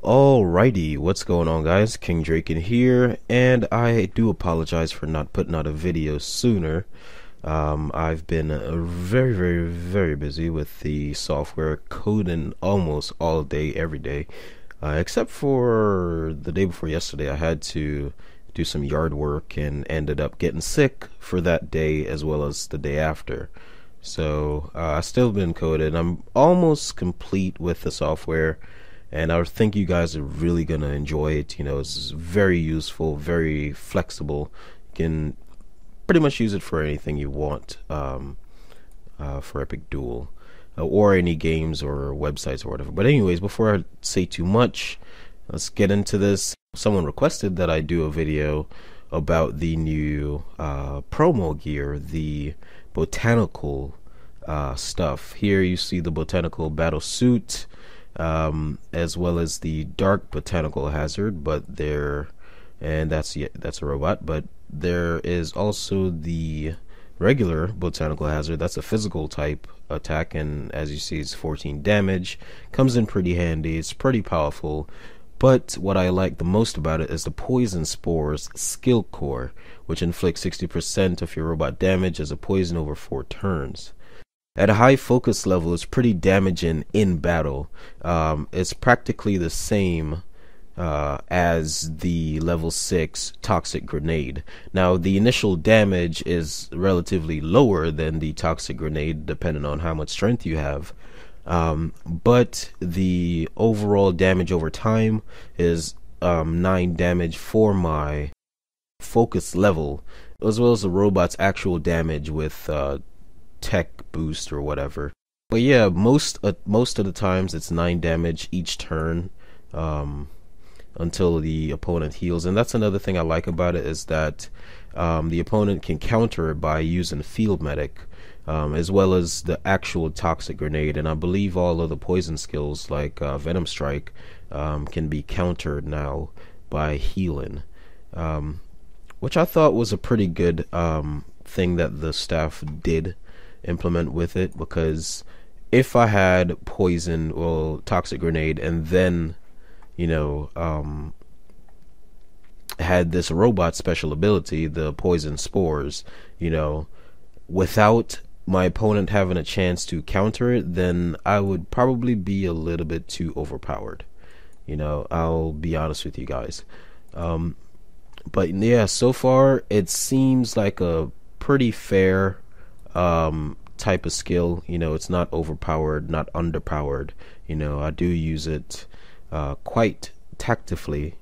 Alrighty, what's going on, guys? King DREKON here, and I do apologize for not putting out a video sooner. I've been very busy with the software, coding almost all day, every day, except for the day before yesterday. I had to do some yard work and ended up getting sick for that day as well as the day after. So I still been coding. I'm almost complete with the software, and I think you guys are really gonna enjoy it. You know, it's very useful, very flexible. You can pretty much use it for anything you want, for EpicDuel, or any games or websites or whatever. But anyways, before I say too much, let's get into this. Someone requested that I do a video about the new promo gear, the botanical stuff. Here you see the Botanical Battle Suit, as well as the Dark Botanical Hazard, but that's a robot. But there is also the regular Botanical Hazard. That's a physical type attack, and as you see, it's 14 damage. Comes in pretty handy. It's pretty powerful. But what I like the most about it is the Poison Spores skill core, which inflicts 60% of your robot damage as a poison over 4 turns. At a high focus level, it's pretty damaging in battle. It's practically the same as the level 6 Toxic Grenade. Now, the initial damage is relatively lower than the Toxic Grenade, depending on how much strength you have. But the overall damage over time is 9 damage for my focus level, as well as the robot's actual damage with tech boost or whatever. But yeah, most of the times it's 9 damage each turn, until the opponent heals. And that's another thing I like about it, is that the opponent can counter it by using Field Medic, as well as the actual Toxic Grenade. And I believe all of the poison skills like Venom Strike can be countered now by healing, which I thought was a pretty good thing that the staff did implement with it. Because if I had poison or Toxic Grenade and then, you know, had this robot special ability, the Poison Spores, you know, without my opponent having a chance to counter it, then I would probably be a little bit too overpowered. You know, I'll be honest with you guys. But yeah, so far it seems like a pretty fair type of skill. You know, it's not overpowered, not underpowered. You know, I do use it quite tactfully,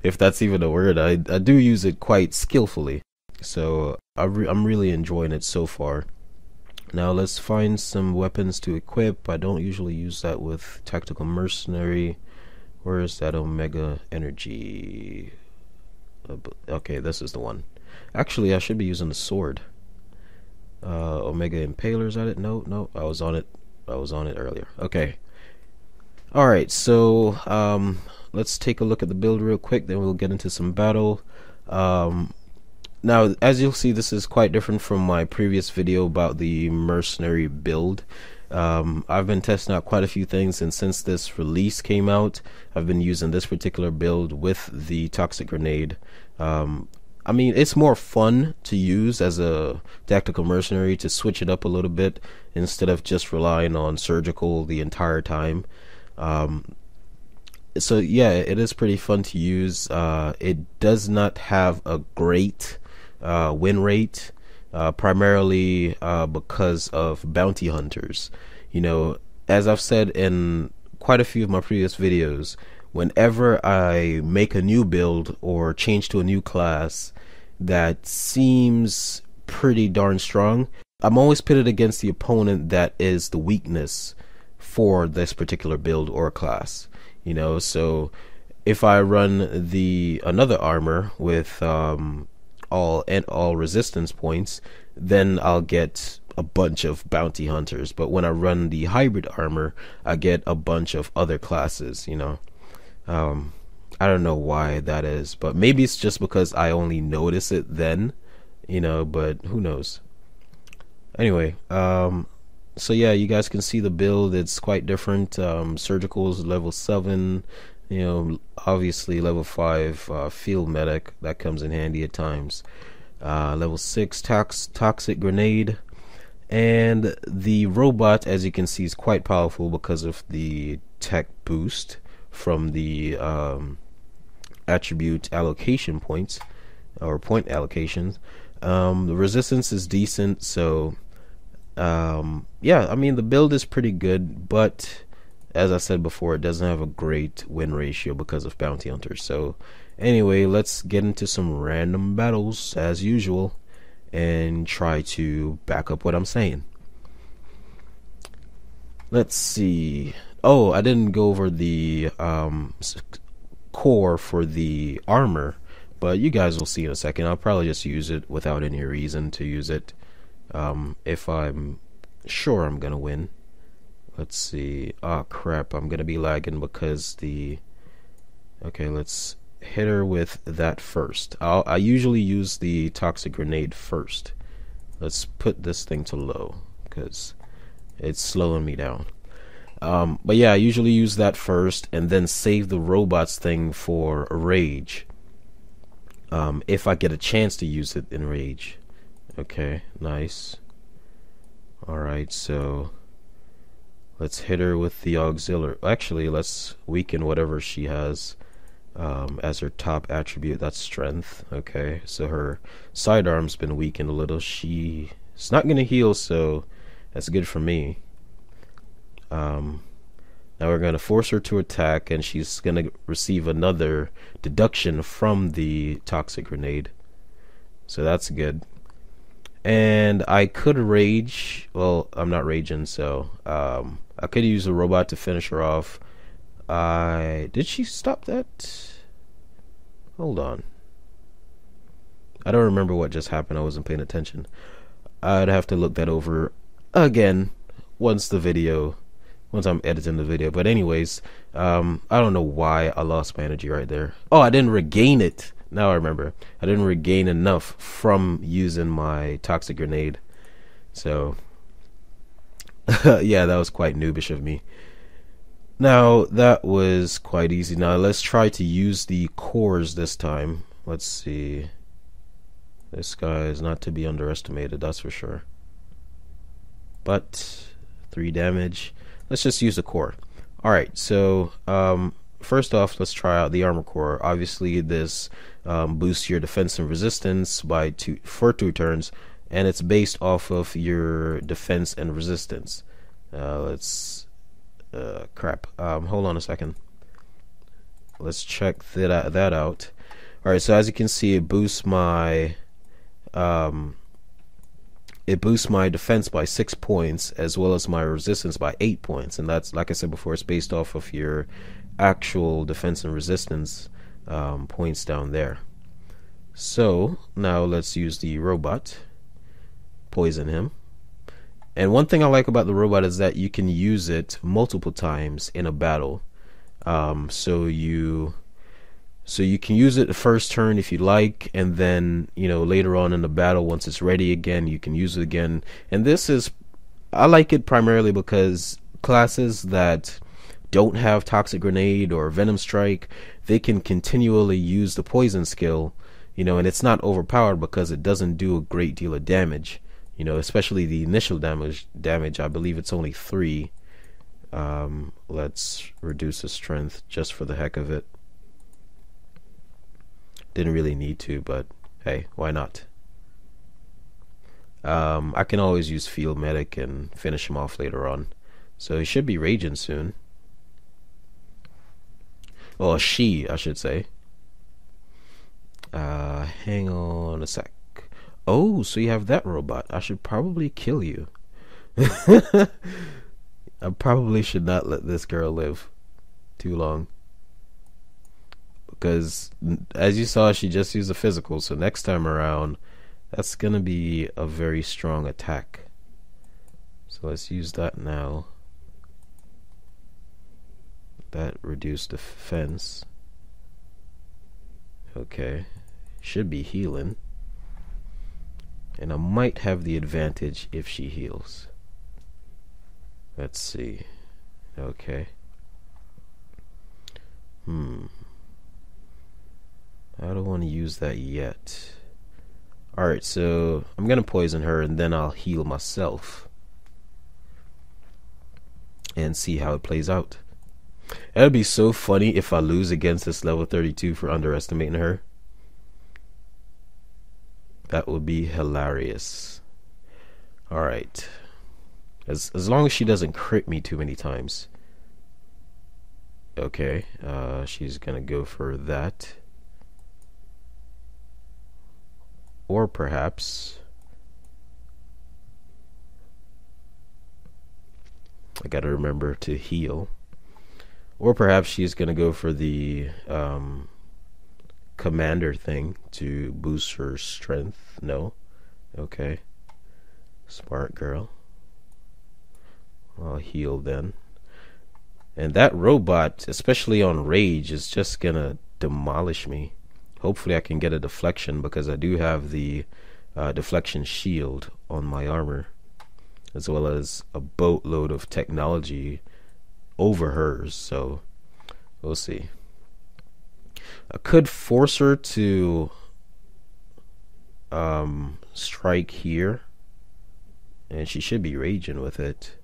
if that's even a word. I do use it quite skillfully. So I'm really enjoying it so far. Now let's find some weapons to equip. I don't usually use that with Tactical Mercenary. Where is that Omega Energy? Okay, this is the one. Actually, I should be using the sword. Omega Impaler's at it. No, I was on it earlier. Okay. Alright, so let's take a look at the build real quick, then we'll get into some battle. Now, as you'll see, this is quite different from my previous video about the mercenary build. I've been testing out quite a few things, and since this release came out, I've been using this particular build with the Toxic Grenade. I mean, it's more fun to use as a tactical mercenary, to switch it up a little bit instead of just relying on surgical the entire time. So yeah, it is pretty fun to use. It does not have a great win rate, primarily because of bounty hunters. You know, as I've said in quite a few of my previous videos, whenever I make a new build or change to a new class that seems pretty darn strong, I'm always pitted against the opponent that is the weakness for this particular build or class. You know, so if I run another armor with all resistance points, then I'll get a bunch of bounty hunters. But when I run the hybrid armor, I get a bunch of other classes. You know, I don't know why that is, but maybe it's just because I only notice it then. You know, but who knows? Anyway, So yeah, you guys can see the build. It's quite different. Surgical is level 7. You know, obviously level 5 field medic, that comes in handy at times. Level 6 toxic grenade. And the robot, as you can see, is quite powerful because of the tech boost from the attribute allocation points, or point allocations. The resistance is decent, so yeah, I mean the build is pretty good, but as I said before, it doesn't have a great win ratio because of bounty hunters. So anyway, let's get into some random battles as usual and try to back up what I'm saying. Let's see. Oh, I didn't go over the core for the armor, but you guys will see in a second. I'll probably just use it without any reason to use it. If I'm sure I'm gonna win. Let's see. Oh crap, I'm gonna be lagging because the... Okay, let's hit her with that first. I usually use the toxic grenade first. Let's put this thing to low because it's slowing me down. But yeah, I usually use that first and then save the robots thing for rage. If I get a chance to use it in rage. Okay, nice. Alright, so let's hit her with the auxiliary. Actually, let's weaken whatever she has as her top attribute. That's strength. Okay, so her sidearm's been weakened a little. She's not gonna heal, so that's good for me. Now we're gonna force her to attack, and she's gonna receive another deduction from the toxic grenade, so that's good. And I could rage. Well, I'm not raging, so I could use a robot to finish her off. Did she stop that? Hold on. I don't remember what just happened. I wasn't paying attention. I'd have to look that over again once I'm editing the video. But anyways, I don't know why I lost my energy right there. Oh, I didn't regain it. Now I remember. I didn't regain enough from using my toxic grenade. So yeah, that was quite noobish of me. Now that was quite easy. Now let's try to use the cores this time. Let's see. This guy is not to be underestimated, that's for sure. But 3 damage. Let's just use the core. Alright, so first off, let's try out the armor core. Obviously this boosts your defense and resistance for 2 turns, and it's based off of your defense and resistance. Crap. Hold on a second. Let's check that out. Alright, so as you can see, it boosts my defense by 6 points, as well as my resistance by 8 points, and that's, like I said before, it's based off of your actual defense and resistance points down there. So now let's use the robot. Poison him. And one thing I like about the robot is that you can use it multiple times in a battle. So you can use it the first turn if you like, and then later on in the battle, once it's ready again, you can use it again. And I like it primarily because classes that don't have toxic grenade or venom strike, they can continually use the poison skill, and it's not overpowered because it doesn't do a great deal of damage. Especially the initial damage. I believe it's only 3. Let's reduce the strength just for the heck of it. Didn't really need to, but hey, why not? I can always use field medic and finish him off later on. So he should be raging soon. Well, she, I should say. Hang on a sec. Oh, so you have that robot. I should probably kill you. I probably should not let this girl live too long. Because, as you saw, she just used a physical. So next time around, that's going to be a very strong attack. So let's use that now. That reduced defense. Okay. Should be healing. And I might have the advantage if she heals. Let's see. Okay. I don't want to use that yet. Alright, so I'm gonna poison her and then I'll heal myself and see how it plays out. That'd be so funny if I lose against this level 32 for underestimating her. That would be hilarious. Alright. As long as she doesn't crit me too many times. Okay, she's gonna go for that. Or perhaps I gotta remember to heal. Or perhaps she's gonna go for the commander thing to boost her strength. No? Okay. Smart girl. I'll heal then. And that robot, especially on rage, is just gonna demolish me. Hopefully I can get a deflection because I do have the deflection shield on my armor, as well as a boatload of technology over hers, so we'll see. I could force her to strike here, and she should be raging with it.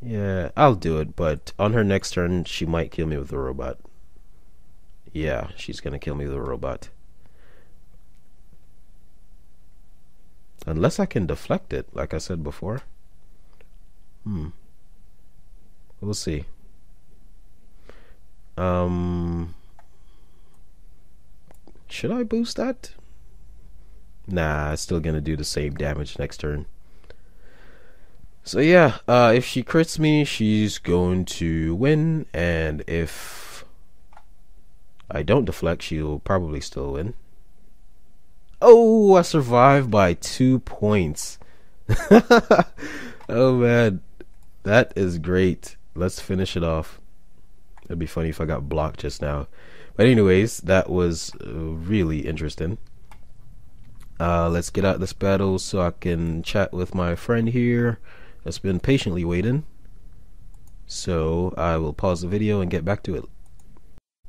Yeah, I'll do it, but on her next turn she might kill me with the robot. Yeah, she's gonna kill me with a robot. Unless I can deflect it, like I said before. We'll see. Should I boost that? Nah, it's still gonna do the same damage next turn. So yeah, if she crits me, she's going to win, and if I don't deflect, she'll probably still win. Oh, I survived by 2 points. Oh man, that is great. Let's finish it off. It'd be funny if I got blocked just now. But anyways, that was really interesting. Let's get out this battle so I can chat with my friend here that's been patiently waiting. So I will pause the video and get back to it.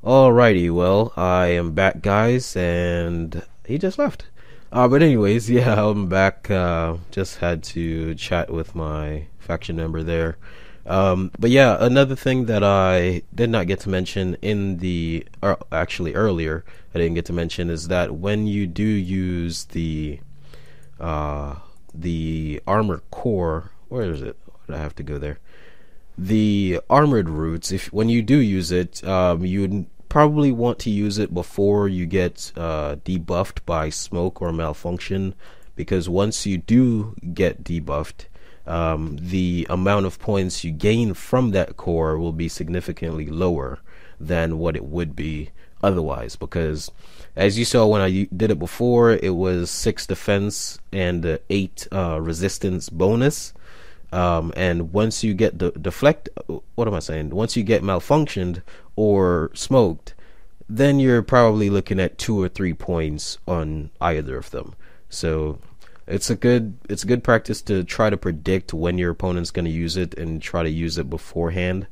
Alrighty, well, I am back, guys, and he just left. But anyways, yeah, I'm back. Just had to chat with my faction member there. But yeah, another thing that I did not get to mention in the, or actually earlier, I didn't get to mention, is that when you do use the armor core, where is it? Why did I have to go there? The armored roots, when you do use it, you'd probably want to use it before you get debuffed by smoke or malfunction, because once you do get debuffed, the amount of points you gain from that core will be significantly lower than what it would be otherwise, because as you saw when I did it before, it was 6 defense and 8 resistance bonus. And once you get once you get malfunctioned or smoked, then you're probably looking at 2 or 3 points on either of them. So it's a good practice to try to predict when your opponent's going to use it and try to use it beforehand,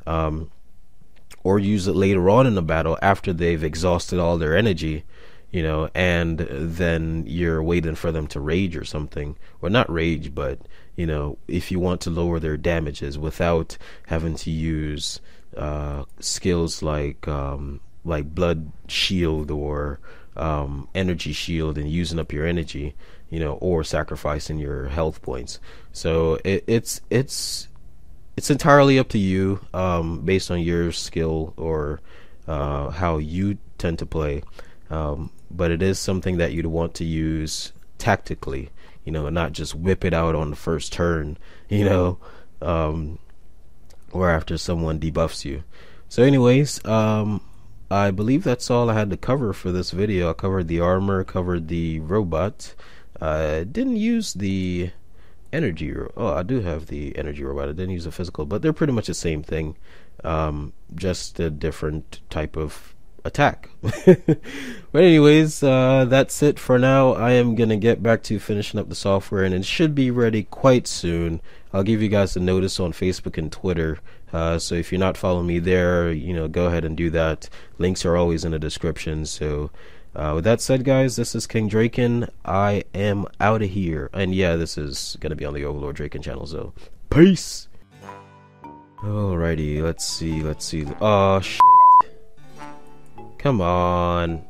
or use it later on in the battle after they've exhausted all their energy, you know, and then you're waiting for them to rage or something, or not rage, but you know, if you want to lower their damages without having to use skills like blood shield or energy shield and using up your energy, you know, or sacrificing your health points. So it's entirely up to you, based on your skill or how you tend to play, but it is something that you'd want to use tactically, you know, and not just whip it out on the first turn, you know, or after someone debuffs you. So anyways, I believe that's all I had to cover for this video. I covered the armor, covered the robot. I didn't use the energy. I do have the energy robot. I didn't use the physical, but they're pretty much the same thing, just a different type of attack. But anyways, that's it for now. I am gonna get back to finishing up the software, and it should be ready quite soon. I'll give you guys a notice on Facebook and Twitter. So if you're not following me there, go ahead and do that. Links are always in the description. So with that said, guys, this is King DREKON. I am out of here. And yeah, this is going to be on the Overlord DREKON channel, so peace! Alrighty, let's see. Oh, shit. Come on.